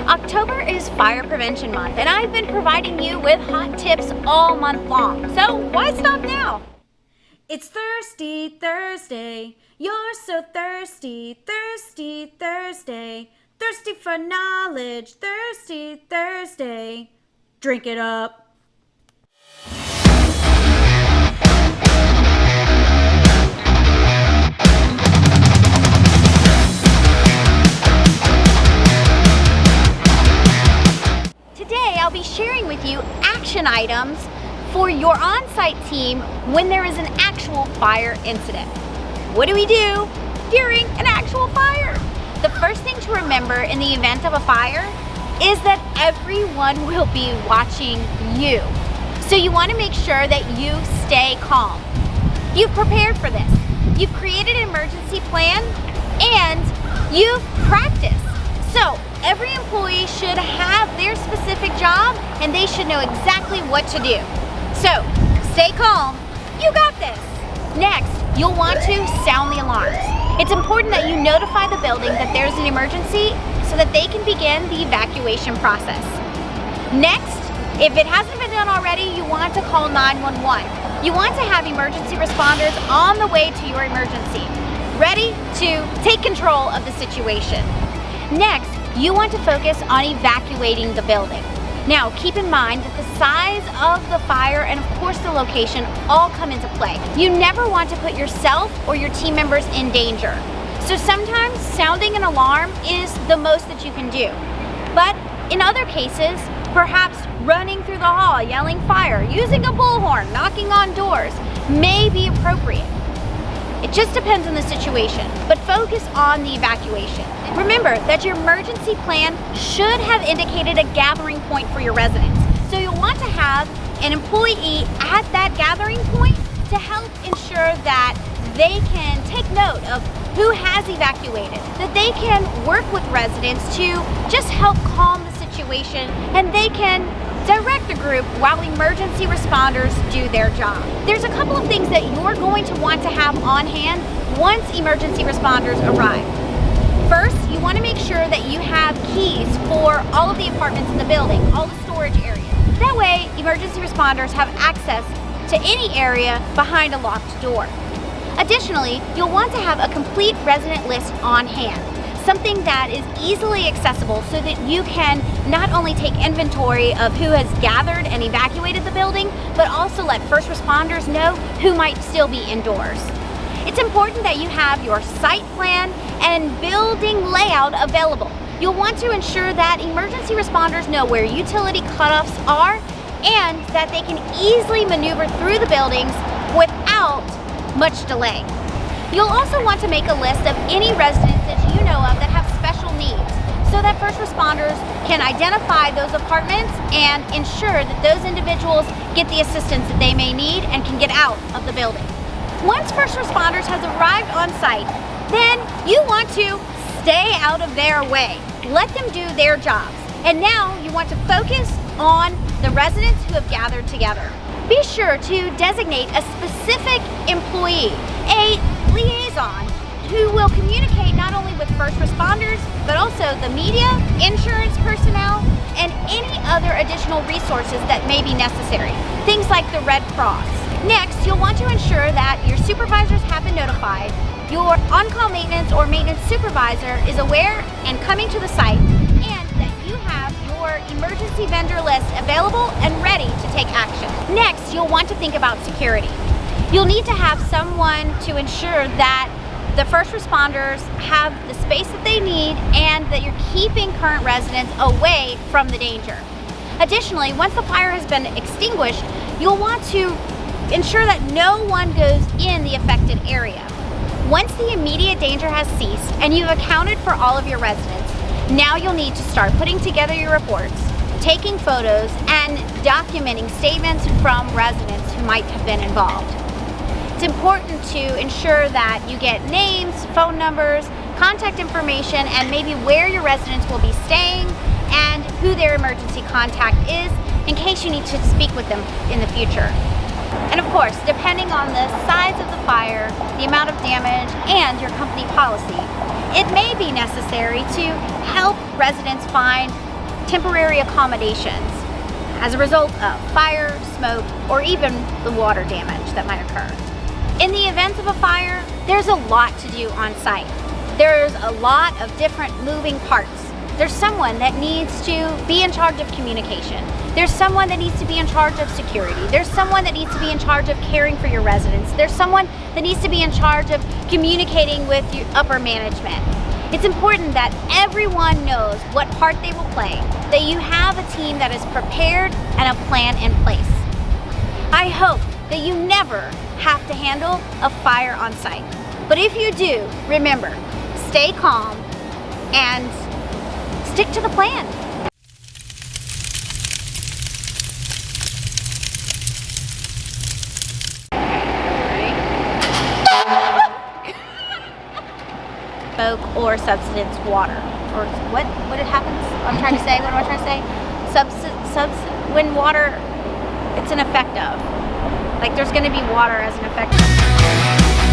October is Fire Prevention Month, and I've been providing you with hot tips all month long. So why stop now? It's Thirsty Thursday. You're so thirsty, thirsty Thursday. Thirsty for knowledge, thirsty Thursday. Drink it up. Today I'll be sharing with you action items for your on-site team when there is an actual fire incident. What do we do during an actual fire? The first thing to remember in the event of a fire is that everyone will be watching you. So you want to make sure that you stay calm. You've prepared for this. You've created an emergency plan and you've practiced. So every employee should have their specific job and they should know exactly what to do. So stay calm. You got this. Next, you'll want to sound the alarms. It's important that you notify the building that there's an emergency so that they can begin the evacuation process. Next, if it hasn't been done already, you want to call 911. You want to have emergency responders on the way to your emergency, ready to take control of the situation. Next, you want to focus on evacuating the building. Now, keep in mind that the size of the fire and of course the location all come into play. You never want to put yourself or your team members in danger. So sometimes sounding an alarm is the most that you can do. But in other cases, perhaps running through the hall, yelling fire, using a bullhorn, knocking on doors may be appropriate. It just depends on the situation, but focus on the evacuation. Remember that your emergency plan should have indicated a gathering point for your residents. So you'll want to have an employee at that gathering point to help ensure that they can take note of who has evacuated, that they can work with residents to just help calm the situation, and they can direct the group while emergency responders do their job. There's a couple of things that you're going to want to have on hand once emergency responders arrive. First, you want to make sure that you have keys for all of the apartments in the building, all the storage areas. That way, emergency responders have access to any area behind a locked door. Additionally, you'll want to have a complete resident list on hand. Something that is easily accessible so that you can not only take inventory of who has gathered and evacuated the building, but also let first responders know who might still be indoors. It's important that you have your site plan and building layout available. You'll want to ensure that emergency responders know where utility cutoffs are and that they can easily maneuver through the buildings without much delay. You'll also want to make a list of any residents that you know of that have special needs so that first responders can identify those apartments and ensure that those individuals get the assistance that they may need and can get out of the building. Once first responders has arrived on site, then you want to stay out of their way. Let them do their jobs. And now you want to focus on the residents who have gathered together. Be sure to designate a specific employee, a liaison, who will communicate not only with first responders, but also the media, insurance personnel, and any other additional resources that may be necessary. Things like the Red Cross. Next, you'll want to ensure that your supervisors have been notified, your on-call maintenance or maintenance supervisor is aware and coming to the site, and that you have your emergency vendor list available and ready to take action. Next, you'll want to think about security. You'll need to have someone to ensure that the first responders have the space that they need and that you're keeping current residents away from the danger. Additionally, once the fire has been extinguished, you'll want to ensure that no one goes in the affected area. Once the immediate danger has ceased and you've accounted for all of your residents, now you'll need to start putting together your reports, taking photos, and documenting statements from residents who might have been involved. It's important to ensure that you get names, phone numbers, contact information, and maybe where your residents will be staying and who their emergency contact is in case you need to speak with them in the future. And of course, depending on the size of the fire, the amount of damage, and your company policy, it may be necessary to help residents find temporary accommodations as a result of fire, smoke, or even the water damage that might occur. In the event of a fire, there's a lot to do on site. There's a lot of different moving parts. There's someone that needs to be in charge of communication. There's someone that needs to be in charge of security. There's someone that needs to be in charge of caring for your residents. There's someone that needs to be in charge of communicating with your upper management. It's important that everyone knows what part they will play, that you have a team that is prepared and a plan in place. I hope that you never have to handle a fire on site. But if you do, remember, stay calm and stick to the plan. Smoke or substance water, or what happens? I'm trying to say. What am I trying to say? When water, it's an effect of. Like there's going to be water as an effect of.